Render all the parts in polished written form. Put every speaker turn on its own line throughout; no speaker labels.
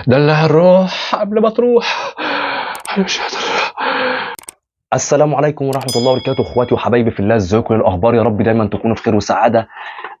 دلع الروح قبل ما تروح. انا مش قادر. السلام عليكم ورحمة الله وبركاته، اخواتي وحبايبي في الله، ازيكم؟ ايه الاخبار؟ يا رب دايما تكونوا في خير وسعادة.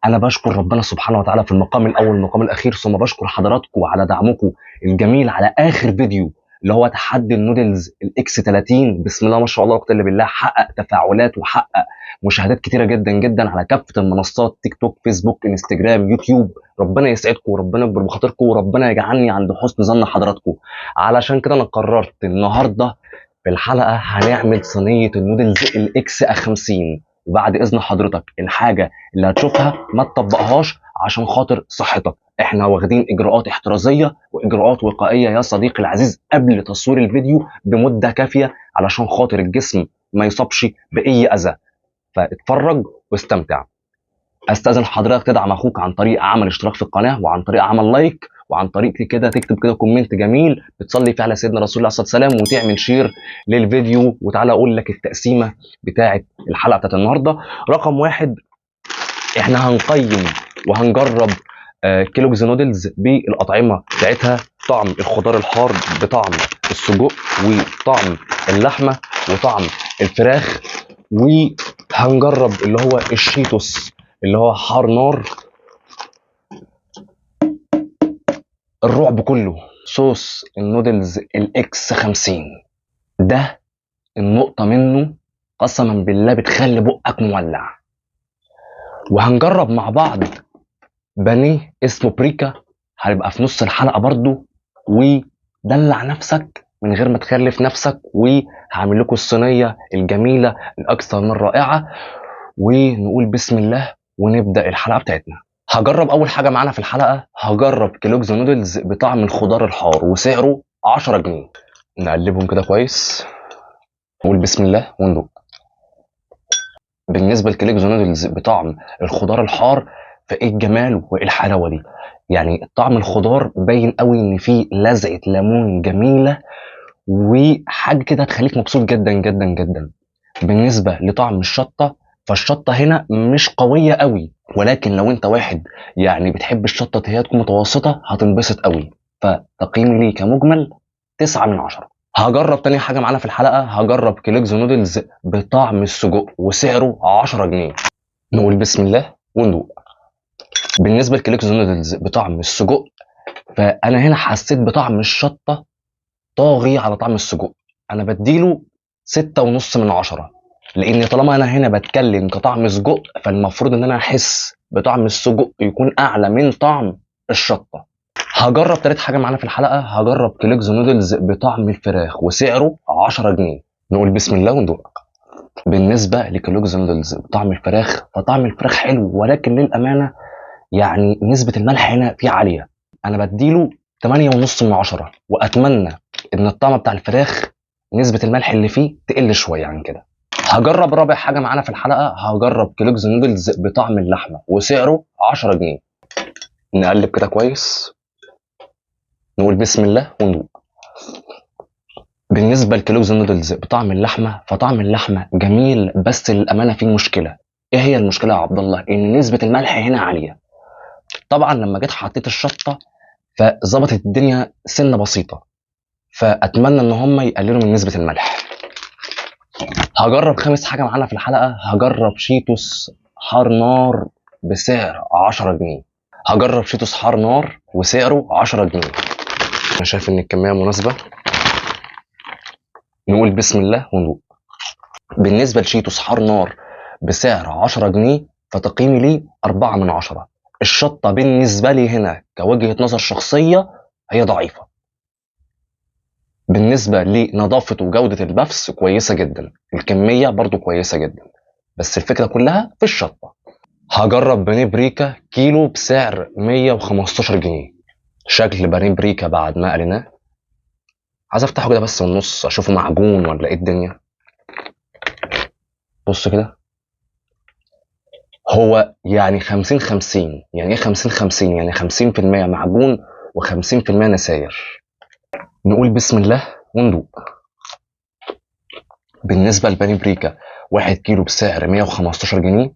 انا بشكر ربنا سبحانه وتعالى في المقام الاول والمقام الاخير، ثم بشكر حضراتكم على دعمكم الجميل على اخر فيديو اللي هو تحدي النودلز الاكس 30. بسم الله ما شاء الله لا قوه الا بالله، حقق تفاعلات وحقق مشاهدات كتيره جدا جدا على كافه المنصات، تيك توك، فيسبوك، انستجرام، يوتيوب. ربنا يسعدكم وربنا يكبر بخاطركم وربنا يجعلني عند حسن ظن حضراتكم. علشان كده انا قررت النهارده في الحلقه هنعمل صينيه النودلز الاكس 50. وبعد اذن حضرتك الحاجه اللي هتشوفها ما تطبقهاش عشان خاطر صحتك. احنا واخدين اجراءات احترازيه واجراءات وقائيه يا صديقي العزيز قبل تصوير الفيديو بمده كافيه علشان خاطر الجسم ما يصابش باي اذى. فاتفرج واستمتع. استاذن حضرتك تدعم اخوك عن طريق عمل اشتراك في القناه، وعن طريق عمل لايك، وعن طريق كده تكتب كده كومنت جميل بتصلي فيه على سيدنا رسول الله صلى الله عليه وسلم، وتعمل شير للفيديو. وتعالى اقول لك التقسيمه بتاعه الحلقه بتاعت النهارده. رقم واحد، احنا هنقيم وهنجرب كيلوجز نودلز بالاطعمه بتاعتها، طعم الخضار الحار بطعم السجق وطعم اللحمه وطعم الفراخ. وهنجرب اللي هو الشيتوس اللي هو حار نار، الرعب كله، صوص النودلز الاكس 50. ده النقطه منه قسما بالله بتخلي بقك مولع. وهنجرب مع بعض بانيه اسمه بريكا، هيبقى في نص الحلقه برضو. ودلع نفسك من غير ما تكلف نفسك، وهعمل لكم الصينيه الجميله الاكثر من رائعه. ونقول بسم الله ونبدا الحلقه بتاعتنا. هجرب اول حاجه معانا في الحلقه، هجرب كيلوجز نودلز بطعم الخضار الحار وسعره 10 جنيه. نقلبهم كده كويس، نقول بسم الله وندوق. بالنسبه لكيلوجز نودلز بطعم الخضار الحار، فايه الجمال وايه الحلاوه دي؟ يعني طعم الخضار باين قوي ان فيه لزعه ليمون جميله، وحاجه كده هتخليك مبسوط جدا جدا جدا. بالنسبه لطعم الشطه، فالشطه هنا مش قويه قوي، ولكن لو انت واحد يعني بتحب الشطه هي تكون متوسطه هتنبسط قوي. فتقييمي ليه كمجمل 9 من 10. هجرب تاني حاجه معانا في الحلقه، هجرب كيلوجز نودلز بطعم السجق وسعره 10 جنيه. نقول بسم الله وندوق. بالنسبه لكيلوجز نودلز بطعم السجق، فانا هنا حسيت بطعم الشطه طاغي على طعم السجق. انا بديله 6.5 من 10، لان طالما انا هنا بتكلم كطعم سجق فالمفروض ان انا احس بطعم السجق يكون اعلى من طعم الشطه. هجرب تالت حاجه معانا في الحلقه، هجرب كيلوجز نودلز بطعم الفراخ وسعره 10 جنيه. نقول بسم الله وندوق. بالنسبه لكيلوجز نودلز بطعم الفراخ، فطعم الفراخ حلو، ولكن للامانه يعني نسبه الملح هنا فيه عاليه. انا بديله 8.5 من 10، واتمنى ان الطعم بتاع الفراخ نسبه الملح اللي فيه تقل شويه عن كده. هجرب رابع حاجه معانا في الحلقه، هجرب كيلوجز نودلز بطعم اللحمه وسعره 10 جنيه. نقلب كده كويس، نقول بسم الله وندوق. بالنسبه لكيلوجز نودلز بطعم اللحمه، فطعم اللحمه جميل، بس للامانه فيه مشكله. ايه هي المشكله يا عبد الله؟ ان نسبه الملح هنا عاليه. طبعا لما جيت حطيت الشطه فظبطت الدنيا سنه بسيطه، فاتمنى ان هم يقللوا من نسبه الملح. هجرب خامس حاجه معانا في الحلقه، هجرب شيتوس حار نار بسعر 10 جنيه. هجرب شيتوس حار نار وسعره 10 جنيه. انا شايف ان الكميه مناسبه. نقول بسم الله وندوق. بالنسبه لشيتوس حار نار بسعر 10 جنيه، فتقييمي ليه 4 من 10. الشطه بالنسبه لي هنا كوجهه نظر شخصيه هي ضعيفه. بالنسبه لنظافه وجوده البفس كويسه جدا، الكميه برضو كويسه جدا، بس الفكره كلها في الشطه. هجرب بانيه بريكا كيلو بسعر 115 جنيه. شكل بانيه بريكا بعد ما قلناه، عايز افتحه كده بس من النص اشوفه معجون ولا ايه الدنيا. بص كده، هو يعني 50-50. يعني ايه 50-50؟ يعني 50% معجون و50% نساير. نقول بسم الله وندوق. بالنسبة لبانيه بريكا 1 كيلو بسعر 115 جنيه.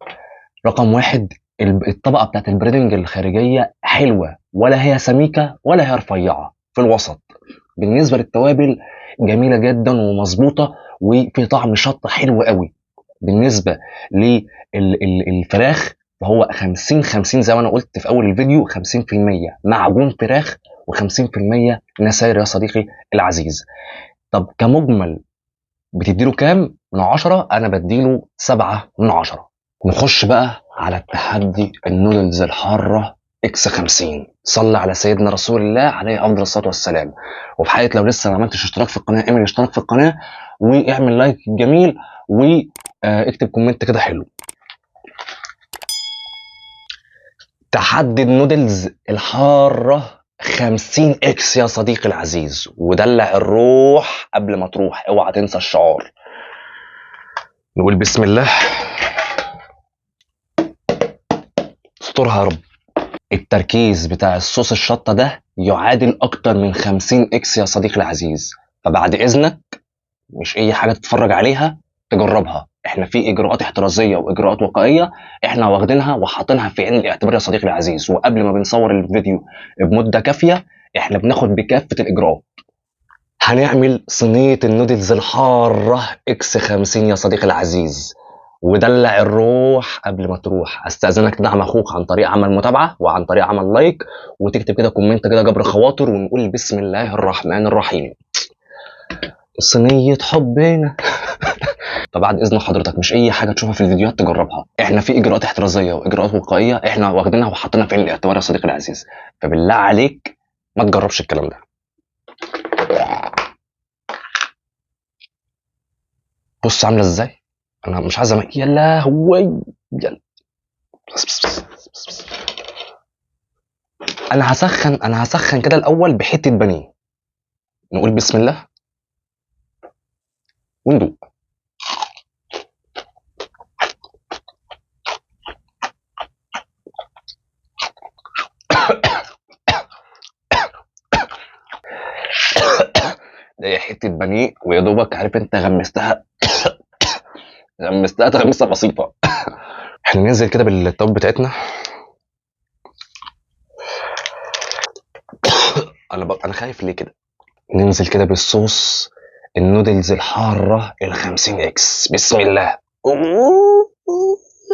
رقم واحد، الطبقة بتاعت البريدنج الخارجية حلوة، ولا هي سميكة ولا هي رفيعة. في الوسط. بالنسبه للتوابل جميله جدا ومظبوطه وفي طعم شطه حلو قوي. بالنسبه للفراخ فهو 50 50 زي ما انا قلت في اول الفيديو، 50% معجون فراخ و50% نساير يا صديقي العزيز. طب كمجمل بتديله كام من 10؟ انا بديله 7 من 10. نخش بقى على التحدي النودلز الحاره اكس 50. صلى على سيدنا رسول الله عليه افضل الصلاه والسلام. وفي حقيقه لو لسه ما عملتش اشتراك في القناه اعمل اشتراك في القناه واعمل لايك جميل واكتب كومنت كده حلو. تحدي النودلز الحاره 50 اكس يا صديقي العزيز، ودلع الروح قبل ما تروح، اوعى تنسى الشعار. نقول بسم الله. استرها يا رب. التركيز بتاع الصوص الشطة ده يعادل أكتر من 50 إكس يا صديقي العزيز، فبعد إذنك مش أي حاجة تتفرج عليها تجربها. إحنا في إجراءات احترازية وإجراءات وقائية إحنا واخدينها وحاطينها في عين الاعتبار يا صديقي العزيز، وقبل ما بنصور الفيديو بمدة كافية إحنا بناخد بكافة الإجراءات. هنعمل صينية النودلز الحارة إكس 50 يا صديقي العزيز، ودلع الروح قبل ما تروح. استاذنك تدعم اخوك عن طريق عمل متابعه وعن طريق عمل لايك، وتكتب كده كومنت كده جبر خواطر، ونقول بسم الله الرحمن الرحيم. صينيه حبنا. فبعد اذن حضرتك مش اي حاجه تشوفها في الفيديوهات تجربها، احنا في اجراءات احترازيه واجراءات وقائيه احنا واخدينها وحاطينها في عين الاعتبار يا صديقي العزيز، فبالله عليك ما تجربش الكلام ده. بص عامله ازاي، انا مش عايز يا لهوي. يلا بس. انا هسخن كده الاول بحته بانيه. نقول بسم الله وندوق. ده حته بانيه ويا دوبك عارف انت غمستها. غمستها تغمسه بسيطه. احنا ننزل كده بالتوب بتاعتنا. انا خايف ليه كده. ننزل كده بالصوص النودلز الحاره ال 50 اكس. بسم الله.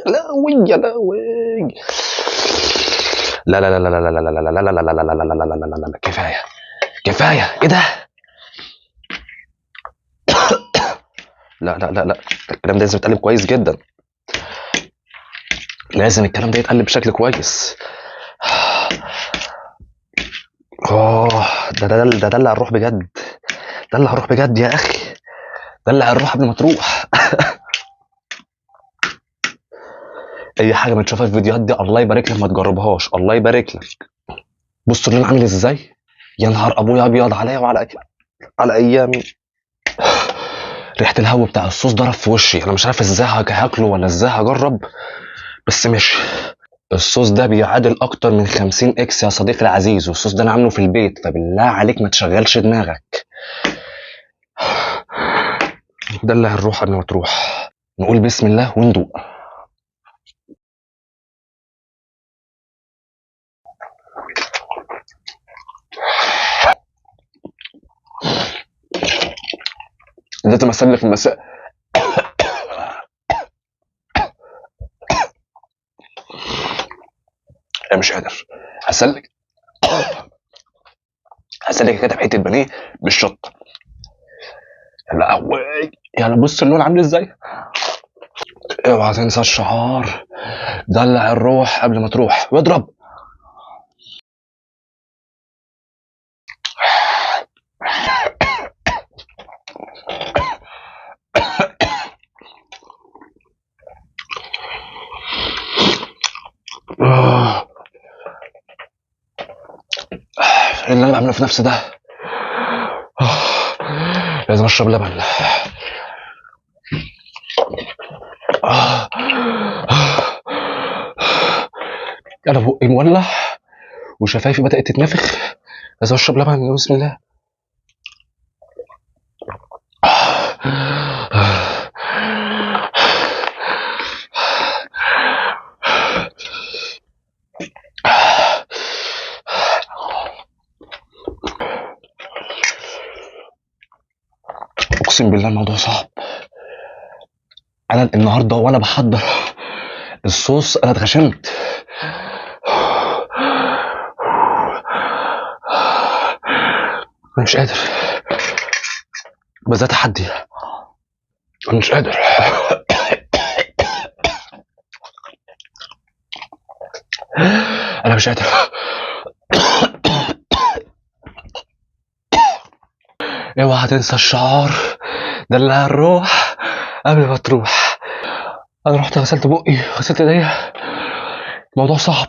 لا وي يا لا وي. لا لا لا لا لا لا لا لا لا لا لا لا لا لا لا لا لا لا لا. كفايه كفايه. ايه ده؟ لا لا لا لا، الكلام ده لازم يتقلب كويس جدا. لازم الكلام ده يتقلب بشكل كويس. ده دلع الروح بجد. دلع الروح بجد يا اخي. دلع الروح قبل ما تروح. اي حاجه ما تشوفها في الفيديوهات دي الله يبارك لك ما تجربهاش، الله يبارك لك. بصوا اللون عامل ازاي. يا نهار ابويا ابيض عليا على ايامي. ريحه الهوا بتاع الصوص ضرب في وشي. انا مش عارف ازاي هاكله ولا ازاي هجرب، بس ماشي. الصوص ده بيعادل اكتر من 50 اكس يا صديقي العزيز، والصوص ده انا عامله في البيت، فبالله عليك ما تشغلش دماغك. دلع الروح قبل ما تروح. نقول بسم الله وندوق. لازم اسلف المساء. انا مش قادر اسلك. اسلك كده بحته بانيه بالشطه. لا يلا بص اللون عامل ازاي. اوعى تنسى الشعار. دلع الروح قبل ما تروح واضرب. ايه اللي انا بعمله في نفسي ده. لازم اشرب لبن. انا بقي مولع وشفايفي بدات تتنفخ. لازم اشرب لبن. بسم الله. اقسم بالله الموضوع صعب. انا النهارده وانا بحضر الصوص انا اتغشمت. انا مش قادر، بس ده تحدي. انا مش قادر. انا مش قادر. اوعى تنسى الشعار ده اللي هنروح قبل ما تروح. انا رحت غسلت بقي غسلت ايديا. الموضوع صعب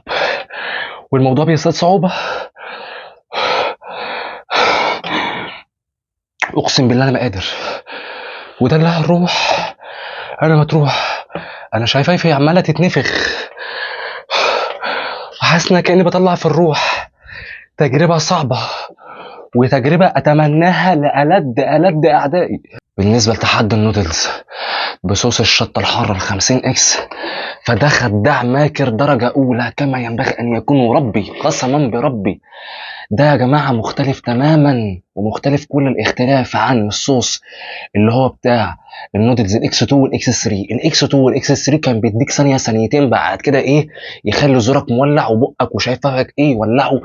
والموضوع بيزداد صعوبة. اقسم بالله انا ما قادر. وده اللي هنروح قبل ما تروح. انا شايفاها هي عمالة تتنفخ وحاسس ان كأني بطلع في الروح. تجربة صعبة وتجربة اتمناها لألد اعدائي. بالنسبة لتحدي النودلز بصوص الشطة الحارة ال50 اكس، فده خداع ماكر درجة أولى كما ينبغي أن يكون. وربي قسما بربي ده يا جماعة مختلف تماما ومختلف كل الاختلاف عن الصوص اللي هو بتاع النودلز الاكس 2 والاكس 3. الاكس 2 والاكس 3 كان بيديك ثانية ثانيتين بعد كده ايه يخلي زورك مولع وبقك وشايفك ايه يولعوا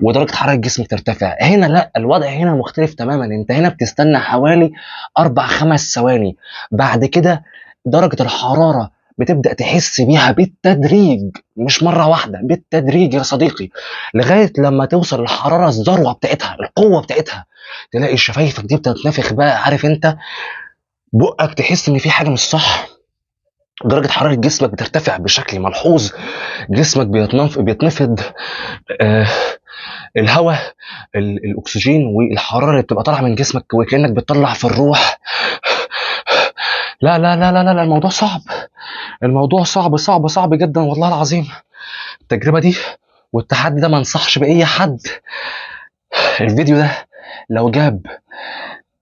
ودرجة حرارة جسمك ترتفع. هنا لا، الوضع هنا مختلف تماما. انت هنا بتستنى حوالي 4-5 ثواني، بعد كده درجة الحرارة بتبدأ تحس بيها بالتدريج، مش مرة واحدة، بالتدريج يا صديقي، لغاية لما توصل للحرارة الذروة بتاعتها القوة بتاعتها. تلاقي شفايفك دي بتتنفخ بقى، عارف انت، بقك تحس ان في حاجة مش صح. درجة حرارة جسمك بترتفع بشكل ملحوظ، جسمك بيتنفض. آه الهواء الاكسجين والحرارة اللي بتبقى طالعة من جسمك وكأنك بتطلع في الروح. لا لا لا لا لا، الموضوع صعب. الموضوع صعب صعب صعب جدا والله العظيم. التجربة دي والتحدي ده ما انصحش بأي حد. الفيديو ده لو جاب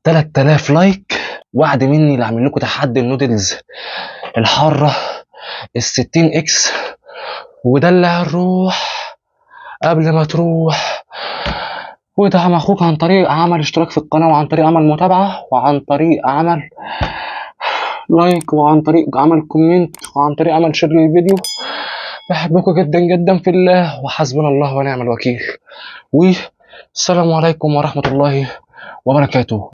3000 لايك وعد مني لاعمل لكم تحدي النودلز الحارة ال60 اكس، وده اللي هنروح قبل ما تروح. ودعم اخوك عن طريق عمل اشتراك في القناة وعن طريق عمل متابعة وعن طريق عمل لايك وعن طريق عمل كومنت وعن طريق عمل شير للفيديو. بحبكم جدا جدا في الله وحسبنا الله ونعم الوكيل. والسلام عليكم ورحمة الله وبركاته.